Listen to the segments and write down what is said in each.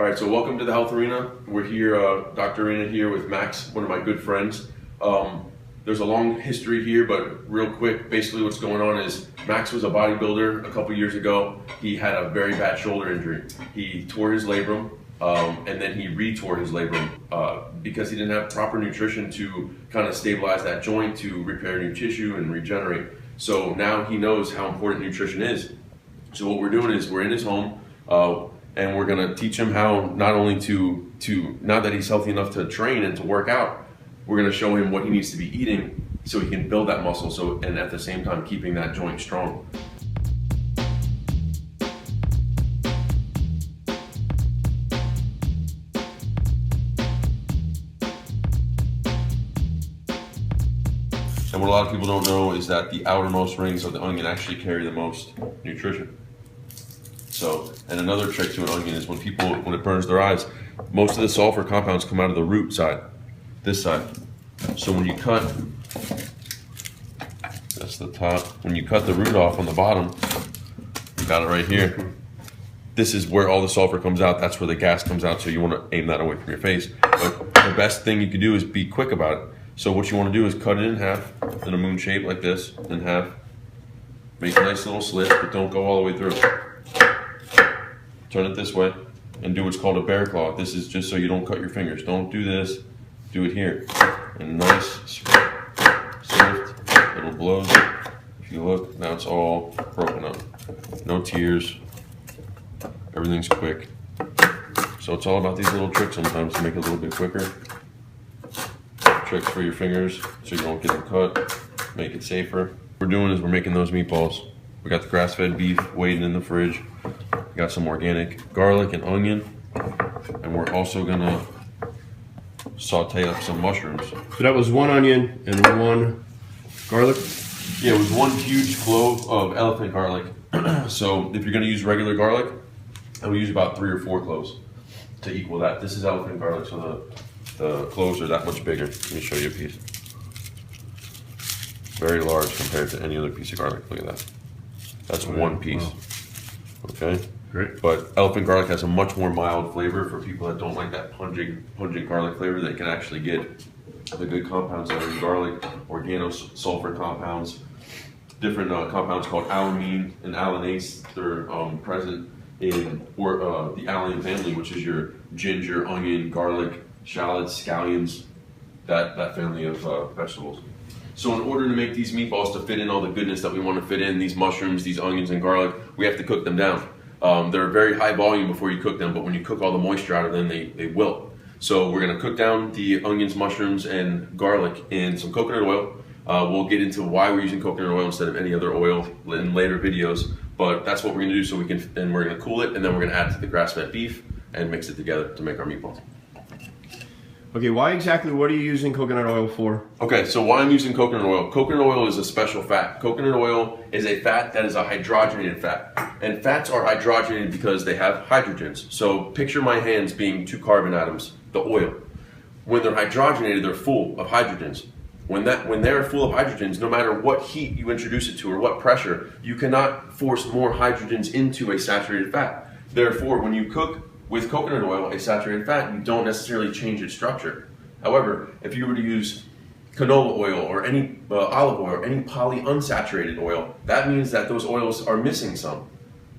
All right, so welcome to the Health Arena. We're here, Dr. Arena here with Max, one of my good friends. There's a long history here, but real quick, basically what's going on is Max was a bodybuilder a couple years ago. He had a very bad shoulder injury. He tore his labrum, and then he re-tore his labrum because he didn't have proper nutrition to kind of stabilize that joint, to repair new tissue and regenerate. So now he knows how important nutrition is. So what we're doing is we're in his home, and we're gonna teach him how not only to now that he's healthy enough to train and to work out, we're gonna show him what he needs to be eating so he can build that muscle, and at the same time keeping that joint strong. And what a lot of people don't know is that the outermost rings of the onion actually carry the most nutrition. So, and another trick to an onion is when it burns their eyes, most of the sulfur compounds come out of the root side, this side. So when you cut, that's the top, when you cut the root off on the bottom, you got it right here. This is where all the sulfur comes out, that's where the gas comes out, so you want to aim that away from your face. But the best thing you can do is be quick about it. So what you want to do is cut it in half, in a moon shape like this, in half. Make a nice little slit, but don't go all the way through. Turn it this way, and do what's called a bear claw. This is just so you don't cut your fingers. Don't do this, do it here. And nice, swift little blows. If you look, now it's all broken up. No tears, everything's quick. So it's all about these little tricks sometimes to make it a little bit quicker. Tricks for your fingers so you don't get them cut, make it safer. What we're doing is we're making those meatballs. We got the grass-fed beef waiting in the fridge. We got some organic garlic and onion, and we're also gonna saute up some mushrooms. So that was one onion and one garlic? Yeah, it was one huge clove of elephant garlic. So if you're gonna use regular garlic, I would use about 3 or 4 cloves to equal that. This is elephant garlic, so the cloves are that much bigger. Let me show you a piece. Very large compared to any other piece of garlic. Look at that. That's one piece. Wow. Okay? Great. But elephant garlic has a much more mild flavor for people that don't like that pungent garlic flavor. They can actually get the good compounds that are in garlic, organosulfur compounds, different compounds called alanine and allanase. They're present in the allium family, which is your ginger, onion, garlic, shallots, scallions, that family of vegetables. So in order to make these meatballs to fit in all the goodness that we want to fit in, these mushrooms, these onions and garlic, we have to cook them down. They're very high volume before you cook them, but when you cook all the moisture out of them, they wilt. So we're going to cook down the onions, mushrooms, and garlic in some coconut oil. We'll get into why we're using coconut oil instead of any other oil in later videos, but that's what we're going to do so and we're going to cool it, and then we're going to add to the grass-fed beef and mix it together to make our meatballs. Okay, what are you using coconut oil for? Okay, so why I'm using coconut oil. Coconut oil is a special fat. Coconut oil is a fat that is a hydrogenated fat. And fats are hydrogenated because they have hydrogens. So picture my hands being 2 carbon atoms, the oil. When they're hydrogenated, they're full of hydrogens. When they're full of hydrogens, no matter what heat you introduce it to or what pressure, you cannot force more hydrogens into a saturated fat. Therefore, when you cook with coconut oil, a saturated fat, you don't necessarily change its structure. However, if you were to use canola oil or any olive oil or any polyunsaturated oil, that means that those oils are missing some.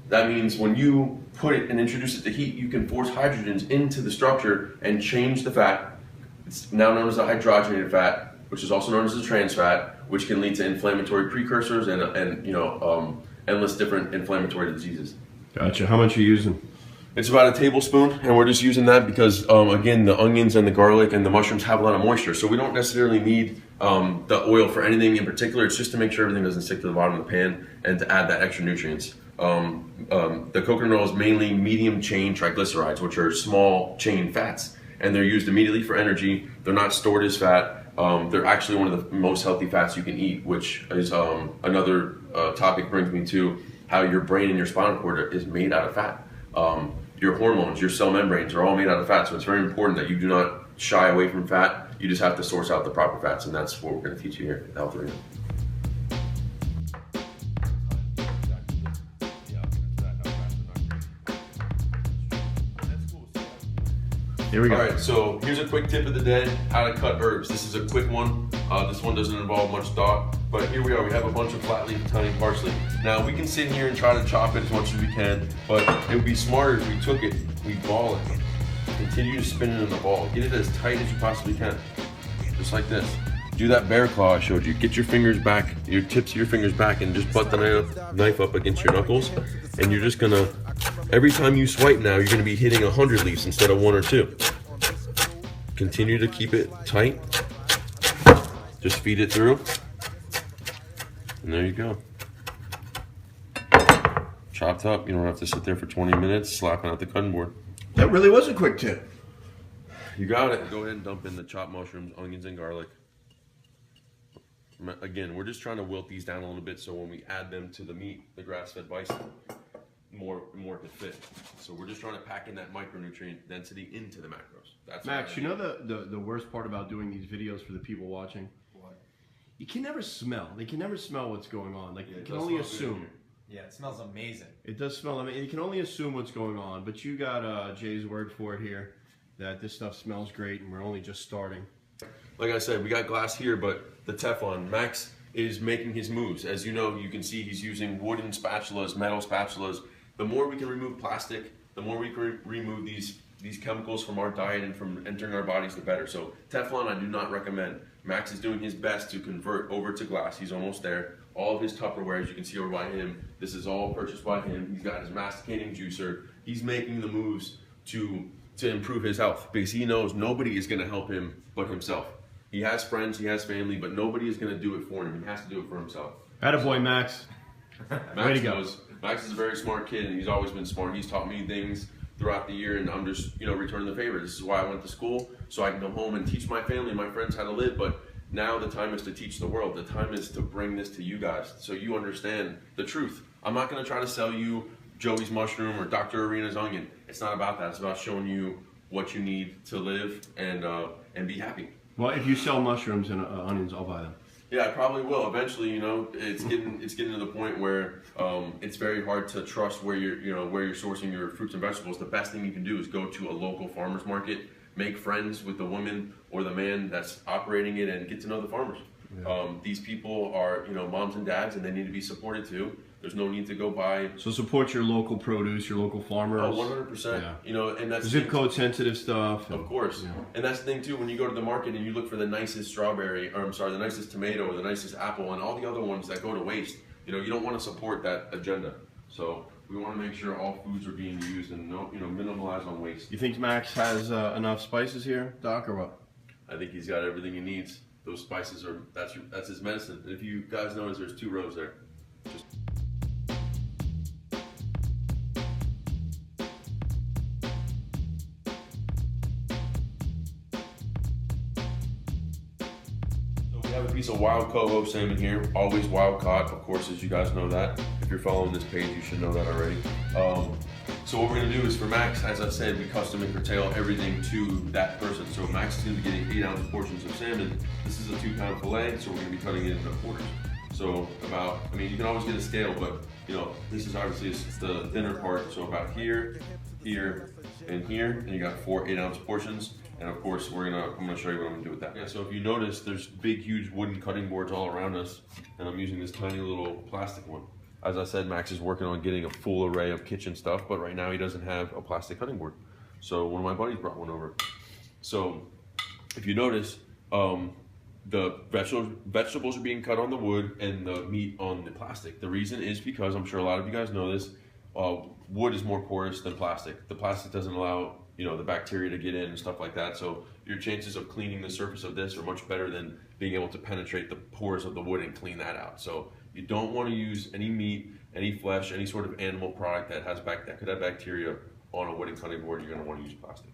That means when you put it and introduce it to heat, you can force hydrogens into the structure and change the fat. It's now known as a hydrogenated fat, which is also known as a trans fat, which can lead to inflammatory precursors and endless different inflammatory diseases. Gotcha. How much are you using? It's about a tablespoon, and we're just using that because, again, the onions and the garlic and the mushrooms have a lot of moisture, so we don't necessarily need the oil for anything in particular. It's just to make sure everything doesn't stick to the bottom of the pan and to add that extra nutrients. The coconut oil is mainly medium chain triglycerides, which are small chain fats, and they're used immediately for energy. They're not stored as fat. They're actually one of the most healthy fats you can eat, which is another topic brings me to how your brain and your spinal cord is made out of fat. Your hormones, your cell membranes are all made out of fat, so it's very important that you do not shy away from fat. You just have to source out the proper fats, and that's what we're going to teach you here at the Health Arena. Here we go. All right, so here's a quick tip of the day, how to cut herbs. This is a quick one. This one doesn't involve much thought, but here we are. We have a bunch of flat leaf Italian parsley. Now we can sit here and try to chop it as much as we can, but it would be smarter if we took it, we ball it, continue to spin it in the ball. Get it as tight as you possibly can, just like this. Do that bear claw I showed you. Get your fingers back, your tips of your fingers back, and just butt the knife up against your knuckles. And you're just gonna, every time you swipe now, you're gonna be hitting 100 leaves instead of 1 or 2. Continue to keep it tight. Just feed it through. And there you go. Chopped up. You don't have to sit there for 20 minutes slapping at the cutting board. That really was a quick tip. You got it. Go ahead and dump in the chopped mushrooms, onions, and garlic. Again, we're just trying to wilt these down a little bit so when we add them to the meat, the grass-fed bison, more can fit. So we're just trying to pack in that micronutrient density into the macros. That's Max, you know the worst part about doing these videos for the people watching? What? You can never smell. They can never smell what's going on. Like, Yeah, you it can does only smell good in assume. here. Yeah, it smells amazing. It does smell. I mean, you can only assume what's going on. But you got Jay's word for it here that this stuff smells great, and we're only just starting. Like I said, we got glass here, but the Teflon, Max is making his moves. As you know, you can see he's using wooden spatulas, metal spatulas. The more we can remove plastic, the more we can remove these chemicals from our diet and from entering our bodies, the better. So Teflon, I do not recommend. Max is doing his best to convert over to glass. He's almost there. All of his Tupperware, as you can see over by him, this is all purchased by him. He's got his masticating juicer. He's making the moves to improve his health because he knows nobody is going to help him but himself. He has friends, he has family, but nobody is going to do it for him. He has to do it for himself. Attaboy, Max. Way to go. Max is a very smart kid, and he's always been smart. He's taught me things throughout the year, and I'm just, returning the favor. This is why I went to school, so I can go home and teach my family and my friends how to live. But now the time is to teach the world. The time is to bring this to you guys so you understand the truth. I'm not going to try to sell you Joey's mushroom or Dr. Arena's onion. It's not about that. It's about showing you what you need to live and be happy. Well, if you sell mushrooms and onions, I'll buy them. Yeah, I probably will. Eventually, it's getting to the point where it's very hard to trust where you're sourcing your fruits and vegetables. The best thing you can do is go to a local farmer's market, make friends with the woman or the man that's operating it, and get to know the farmers. Yeah. These people are, moms and dads, and they need to be supported too. There's no need to go buy. So support your local produce, your local farmers. Oh, 100%. Yeah. And that's zip code sensitive stuff. Of course. Yeah. And that's the thing too, when you go to the market and you look for the nicest the nicest tomato or the nicest apple and all the other ones that go to waste, you don't want to support that agenda. So we want to make sure all foods are being used and minimalize on waste. You think Max has enough spices here, Doc, or what? I think he's got everything he needs. Those spices that's his medicine. And if you guys notice, there's 2 rows there. We have a piece of wild coho salmon here, always wild caught, of course, as you guys know that. If you're following this page, you should know that already. So what we're gonna do is for Max, as I said, we custom and curtail everything to that person. So Max is gonna be getting 8-ounce portions of salmon. This is a 2-pound fillet, so we're gonna be cutting it into quarters. So you can always get a scale, but this is obviously the thinner part. So about here, here, and here, and you got 4 8-ounce portions. And of course, I'm gonna show you what I'm gonna do with that. Yeah, so if you notice, there's big, huge wooden cutting boards all around us, and I'm using this tiny little plastic one. As I said, Max is working on getting a full array of kitchen stuff, but right now he doesn't have a plastic cutting board. So one of my buddies brought one over. So if you notice, the vegetables are being cut on the wood and the meat on the plastic. The reason is because, I'm sure a lot of you guys know this, wood is more porous than plastic. The plastic doesn't allow the bacteria to get in and stuff like that. So your chances of cleaning the surface of this are much better than being able to penetrate the pores of the wood and clean that out. So you don't want to use any meat, any flesh, any sort of animal product that could have bacteria on a wooden cutting board. You're going to want to use plastic.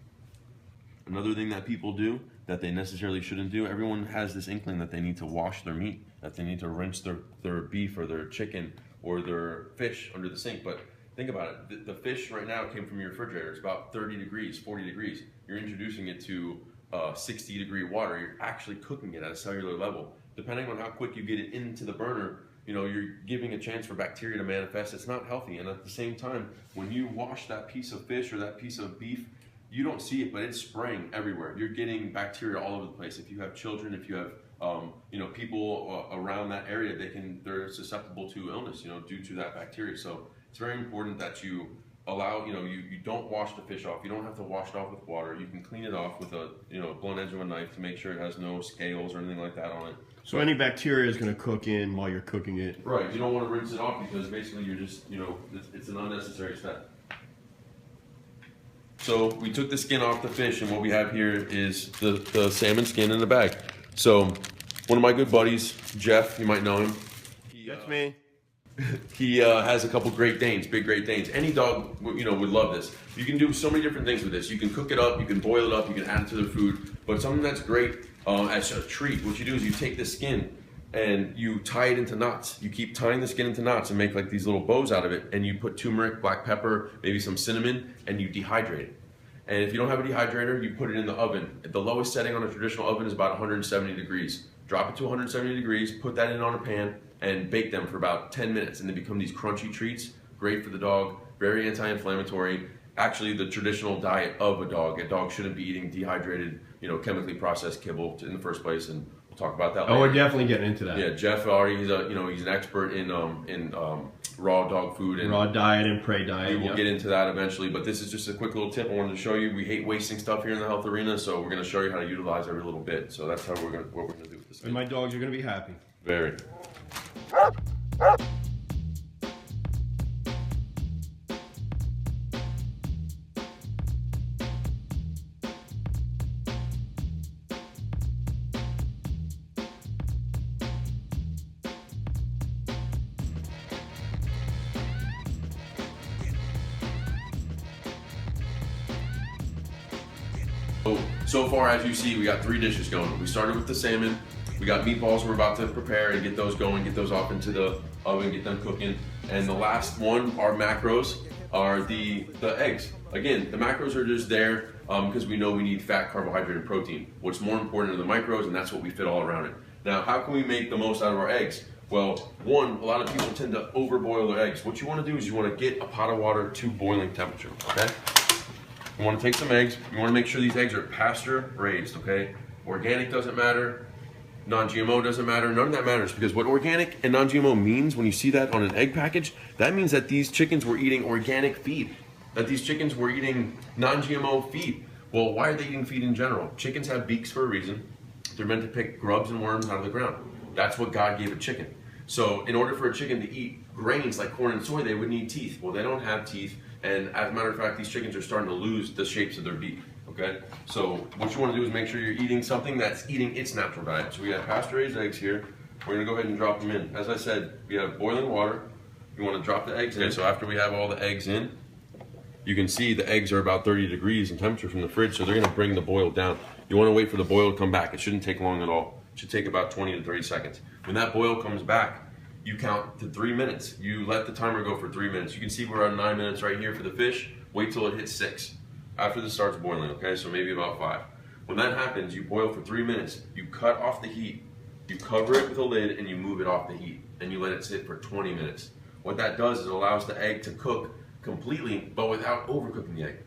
Another thing that people do that they necessarily shouldn't do, everyone has this inkling that they need to wash their meat, that they need to rinse their beef or their chicken or their fish under the sink. But think about it, the fish right now came from your refrigerator. It's about 30 degrees, 40 degrees. You're introducing it to 60-degree water. You're actually cooking it at a cellular level. Depending on how quick you get it into the burner, you're giving a chance for bacteria to manifest. It's not healthy. And at the same time, when you wash that piece of fish or that piece of beef, you don't see it, but it's spraying everywhere. You're getting bacteria all over the place. If you have children, if you have people around that area, they're susceptible to illness, due to that bacteria. So it's very important that you allow, you don't wash the fish off. You don't have to wash it off with water. You can clean it off with a blunt edge of a knife to make sure it has no scales or anything like that on it. So any bacteria is going to cook in while you're cooking it. Right. You don't want to rinse it off because basically you're just, it's an unnecessary step. So we took the skin off the fish, and what we have here is the salmon skin in the bag. So one of my good buddies, Jeff, you might know him. That's me. He has a couple Great Danes, big Great Danes. Any dog, would love this. You can do so many different things with this. You can cook it up, you can boil it up, you can add it to their food. But something that's great as a treat, what you do is you take the skin and you tie it into knots. You keep tying the skin into knots and make like these little bows out of it, and you put turmeric, black pepper, maybe some cinnamon, and you dehydrate it. And if you don't have a dehydrator, you put it in the oven. The lowest setting on a traditional oven is about 170 degrees. Drop it to 170 degrees, put that in on a pan, and bake them for about 10 minutes, and they become these crunchy treats. Great for the dog, very anti-inflammatory. Actually, the traditional diet of a dog. A dog shouldn't be eating dehydrated, chemically processed kibble in the first place, and we'll talk about that later. Oh, we're definitely getting into that. Yeah, Jeff already, he's an expert in raw dog food and raw diet and prey diet. We'll get into that eventually, but this is just a quick little tip I wanted to show you. We hate wasting stuff here in the health arena, so we're going to show you how to utilize every little bit. So that's what we're going to do with this. And my dogs are going to be happy. Very. So far, as you see, we got 3 dishes going. We started with the salmon. We got meatballs we're about to prepare and get those going, get those off into the oven, get them cooking. And the last one, our macros, are the eggs. Again, the macros are just there because we know we need fat, carbohydrate, and protein. What's more important are the micros, and that's what we fit all around it. Now, how can we make the most out of our eggs? Well, one, a lot of people tend to overboil their eggs. What you want to do is you want to get a pot of water to boiling temperature, okay? You want to take some eggs. You want to make sure these eggs are pasture raised, okay? Organic doesn't matter. Non-GMO doesn't matter. None of that matters, because what organic and non-GMO means when you see that on an egg package, that means that these chickens were eating organic feed, that these chickens were eating non-GMO feed. Well, why are they eating feed in general? Chickens have beaks for a reason. They're meant to pick grubs and worms out of the ground. That's what God gave a chicken. So in order for a chicken to eat grains like corn and soy, they would need teeth. Well, they don't have teeth. And as a matter of fact, these chickens are starting to lose the shapes of their beak, okay? So what you want to do is make sure you're eating something that's eating its natural diet. So we have pasture-raised eggs here. We're going to go ahead and drop them in. As I said, we have boiling water. You want to drop the eggs in. So after we have all the eggs in, you can see the eggs are about 30 degrees in temperature from the fridge, so they're going to bring the boil down. You want to wait for the boil to come back. It shouldn't take long at all. It should take about 20 to 30 seconds. When that boil comes back, you count to 3 minutes. You let the timer go for 3 minutes. You can see we're at 9 minutes right here for the fish. Wait till it hits 6. After this starts boiling, okay? So maybe about 5. When that happens, you boil for 3 minutes. You cut off the heat. You cover it with a lid and you move it off the heat. And you let it sit for 20 minutes. What that does is it allows the egg to cook completely, but without overcooking the egg.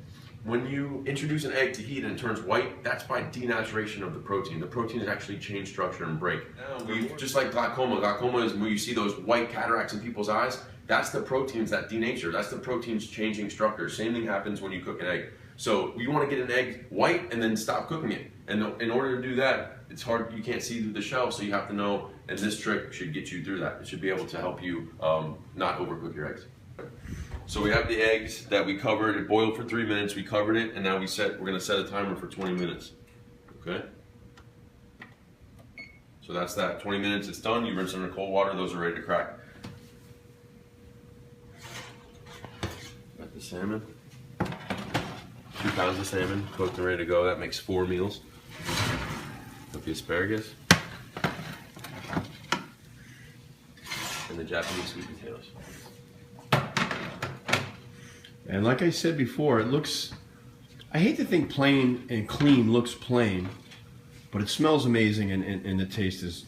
When you introduce an egg to heat and it turns white, that's by denaturation of the protein. The protein has actually changed structure and break. Just like glaucoma. Glaucoma is when you see those white cataracts in people's eyes. That's the proteins that denature. That's the proteins changing structure. Same thing happens when you cook an egg. So you want to get an egg white and then stop cooking it. And in order to do that, it's hard. You can't see through the shell, so you have to know. And this trick should get you through that. It should be able to help you not overcook your eggs. So we have the eggs that we covered. It boiled for 3 minutes. We covered it, and now we're going to set a timer for 20 minutes. Okay. So that's that. 20 minutes. It's done. You rinse them in cold water. Those are ready to crack. Got the salmon. 2 pounds of salmon cooked and ready to go. That makes 4 meals. Got the asparagus and the Japanese sweet potatoes. And like I said before, it looks, I hate to think plain and clean looks plain, but it smells amazing and the taste is,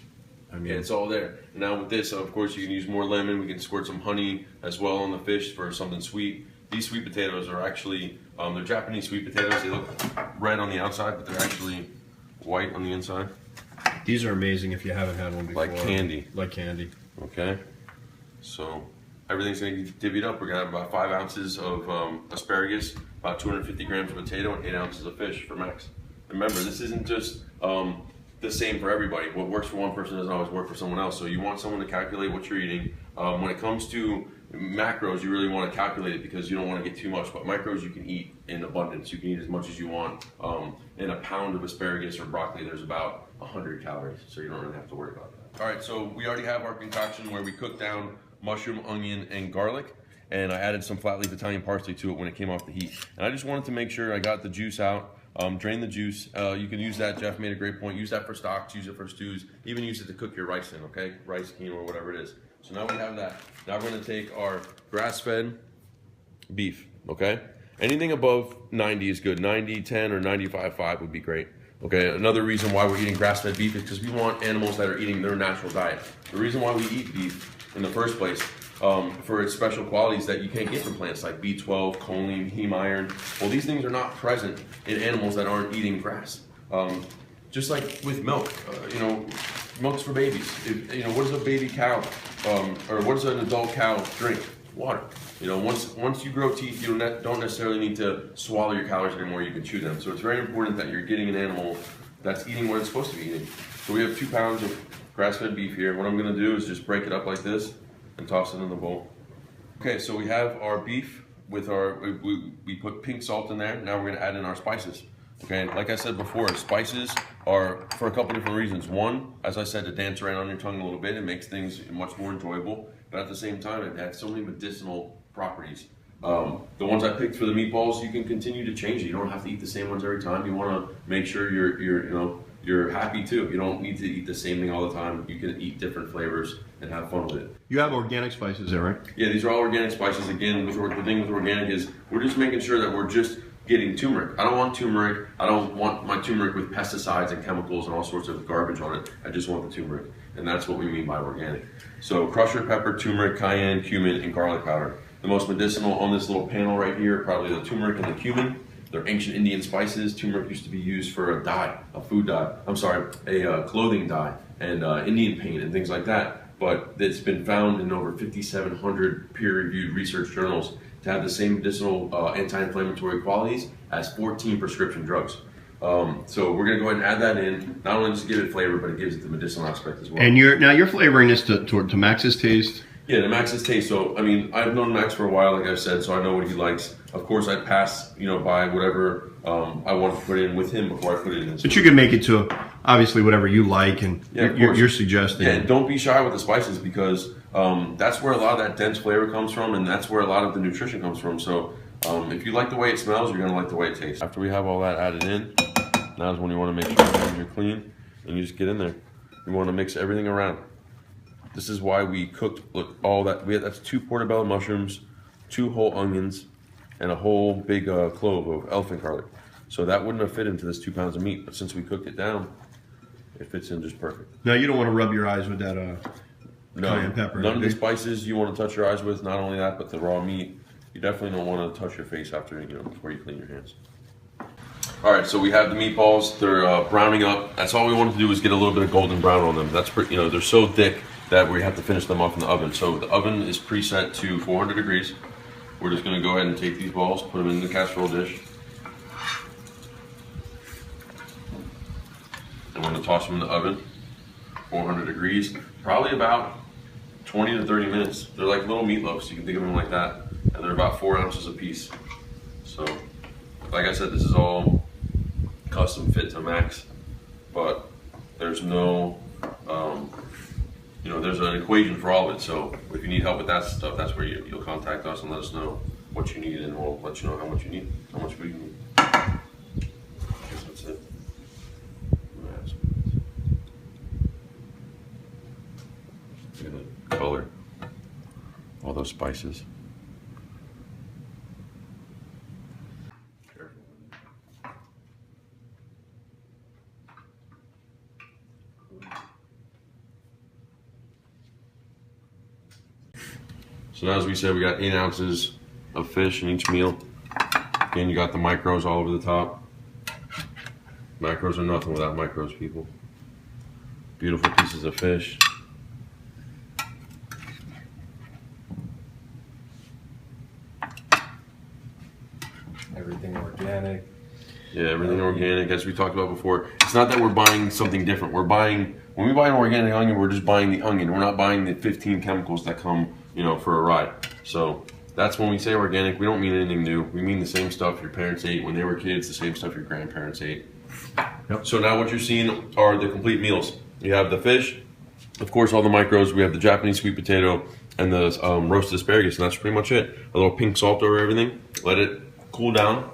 I mean. Yeah, it's all there. Now with this, of course, you can use more lemon. We can squirt some honey as well on the fish for something sweet. These sweet potatoes are actually They're Japanese sweet potatoes. They look red on the outside, but they're actually white on the inside. These are amazing if you haven't had one before. Like candy. Like candy. Okay. So everything's going to get divvied up. We're going to have about 5 ounces of asparagus, about 250 grams of potato, and 8 ounces of fish for Max. Remember, this isn't just the same for everybody. What works for one person doesn't always work for someone else. So you want someone to calculate what you're eating. When it comes to macros, you really want to calculate it because you don't want to get too much. But micros, you can eat in abundance. You can eat as much as you want. In a pound of asparagus or broccoli, there's about 100 calories, so you don't really have to worry about that. All right, so we already have our concoction where we cooked down mushroom, onion, and garlic, and I added some flat leaf Italian parsley to it when it came off the heat. And I just wanted to make sure I got the juice out, drain the juice. You can use that. Jeff made a great point. Use that for stocks, use it for stews, even use it to cook your rice in, okay? Rice, quinoa, or whatever it is. So now we have that. Now we're gonna take our grass-fed beef, okay? Anything above 90 is good. 90, 10, or 95.5 would be great. Okay, another reason why we're eating grass-fed beef is because we want animals that are eating their natural diet. The reason why we eat beef in the first place, for its special qualities that you can't get from plants like B12, choline, heme iron. Well, these things are not present in animals that aren't eating grass. Just like with milk, milk's for babies. What does a baby cow, or what does an adult cow drink? Water. Once you grow teeth, you don't necessarily need to swallow your calories anymore. You can chew them. So it's very important that you're getting an animal that's eating what it's supposed to be eating. So we have 2 pounds of grass-fed beef here. What I'm going to do is just break it up like this and toss it in the bowl. Okay, so we have our beef with we put pink salt in there. Now we're going to add in our spices. Okay, like I said before, spices are for a couple different reasons. One, as I said, to dance around on your tongue a little bit. It makes things much more enjoyable. But at the same time, it has so many medicinal properties. The ones I picked for the meatballs, you can continue to change it. You don't have to eat the same ones every time. You want to make sure you're happy too. You don't need to eat the same thing all the time. You can eat different flavors and have fun with it. You have organic spices there, right? Yeah, these are all organic spices. Again, the thing with organic is we're just making sure that we're just getting turmeric. I don't want turmeric. I don't want my turmeric with pesticides and chemicals and all sorts of garbage on it. I just want the turmeric. And that's what we mean by organic. So crushed red pepper, turmeric, cayenne, cumin, and garlic powder. The most medicinal on this little panel right here, probably the turmeric and the cumin. They're ancient Indian spices. Turmeric used to be used for a dye, a food dye. A clothing dye and Indian paint and things like that. But it's been found in over 5,700 peer-reviewed research journals to have the same medicinal anti-inflammatory qualities as 14 prescription drugs. So we're going to go ahead and add that in. Not only does it give it flavor, but it gives it the medicinal aspect as well. And you're flavoring this to Max's taste? Yeah, to Max's taste. So, I've known Max for a while, like I've said, so I know what he likes. Of course, I'd pass, by whatever I want to put in with him before I put it in. But you can make it to, obviously, whatever you like and you're suggesting. Yeah, don't be shy with the spices because that's where a lot of that dense flavor comes from, and that's where a lot of the nutrition comes from. So, if you like the way it smells, you're going to like the way it tastes. After we have all that added in, now is when you want to make sure you're clean, and you just get in there. You want to mix everything around. This is why we cooked all that. That's 2 portobello mushrooms, 2 whole onions, and a whole big clove of elephant garlic. So that wouldn't have fit into this 2 pounds of meat, but since we cooked it down, it fits in just perfect. Now you don't want to rub your eyes with that cayenne pepper. None of the spices you want to touch your eyes with. Not only that, but the raw meat. You definitely don't want to touch your face after before you clean your hands. All right, so we have the meatballs. They're browning up. That's all we wanted to do is get a little bit of golden brown on them. That's pretty, they're so thick that we have to finish them off in the oven. So the oven is preset to 400 degrees. We're just going to go ahead and take these balls, put them in the casserole dish. I'm going to toss them in the oven, 400 degrees, probably about 20 to 30 minutes. They're like little meatloafs, you can think of them like that, and they're about 4 ounces a piece. So, like I said, this is all custom fit to Max, but there's no, there's an equation for all of it. So if you need help with that stuff, that's where you'll contact us and let us know what you need, and we'll let you know how much you need, how much food you need. I guess that's it. Look at the color, all those spices. So now, as we said, we got 8 ounces of fish in each meal. Again, you got the micros all over the top. Macros are nothing without micros, people. Beautiful pieces of fish. Everything organic. Yeah, everything organic, as we talked about before. It's not that we're buying something different. When we buy an organic onion, we're just buying the onion. We're not buying the 15 chemicals that come, for a ride. So that's when we say organic, we don't mean anything new. We mean the same stuff your parents ate when they were kids, the same stuff your grandparents ate. Yep. So now what you're seeing are the complete meals. You have the fish, of course, all the micros. We have the Japanese sweet potato and the roasted asparagus, and that's pretty much it. A little pink salt over everything. Let it cool down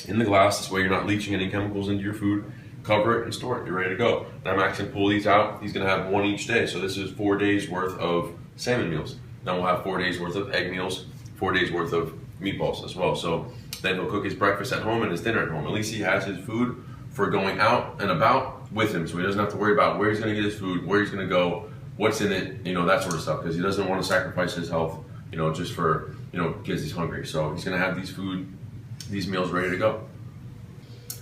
in the glass. This way you're not leaching any chemicals into your food. Cover it and store it. You're ready to go. Now Max can pull these out. He's going to have one each day. So this is 4 days worth of salmon meals. Then we'll have 4 days worth of egg meals, 4 days worth of meatballs as well. So then he'll cook his breakfast at home and his dinner at home. At least he has his food for going out and about with him. So he doesn't have to worry about where he's going to get his food, where he's going to go, what's in it, that sort of stuff. Because he doesn't want to sacrifice his health, just for, because he's hungry. So he's going to have these meals ready to go.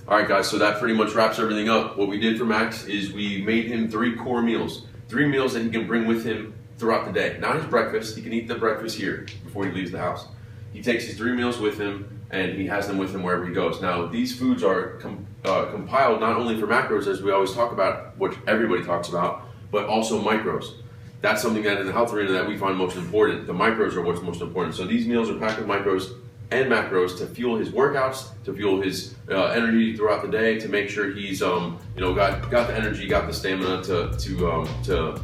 All right, guys, so that pretty much wraps everything up. What we did for Max is we made him 3 core meals, 3 meals that he can bring with him throughout the day. Not his breakfast. He can eat the breakfast here before he leaves the house. He takes his 3 meals with him, and he has them with him wherever he goes. Now, these foods are compiled not only for macros, as we always talk about, which everybody talks about, but also micros. That's something that in the health arena that we find most important. The micros are what's most important. So these meals are packed with micros and macros to fuel his workouts, to fuel his energy throughout the day, to make sure he's got the energy, got the stamina to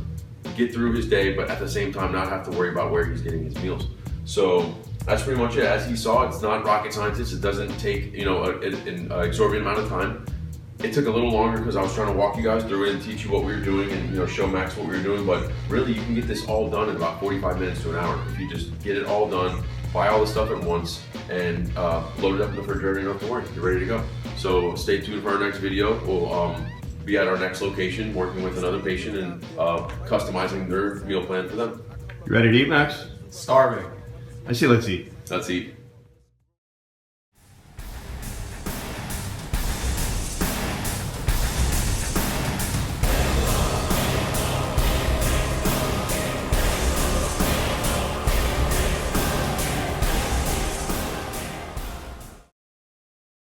get through his day, but at the same time not have to worry about where he's getting his meals. So that's pretty much it. As he saw, it's not rocket science. It doesn't take an exorbitant amount of time. It took a little longer because I was trying to walk you guys through it and teach you what we were doing and show Max what we were doing. But really, you can get this all done in about 45 minutes to an hour if you just get it all done. Buy all the stuff at once and load it up in the refrigerator. You don't have to worry. You're ready to go. So stay tuned for our next video. We'll be at our next location working with another patient and customizing their meal plan for them. You ready to eat, Max? Starving. I say let's eat. Let's eat.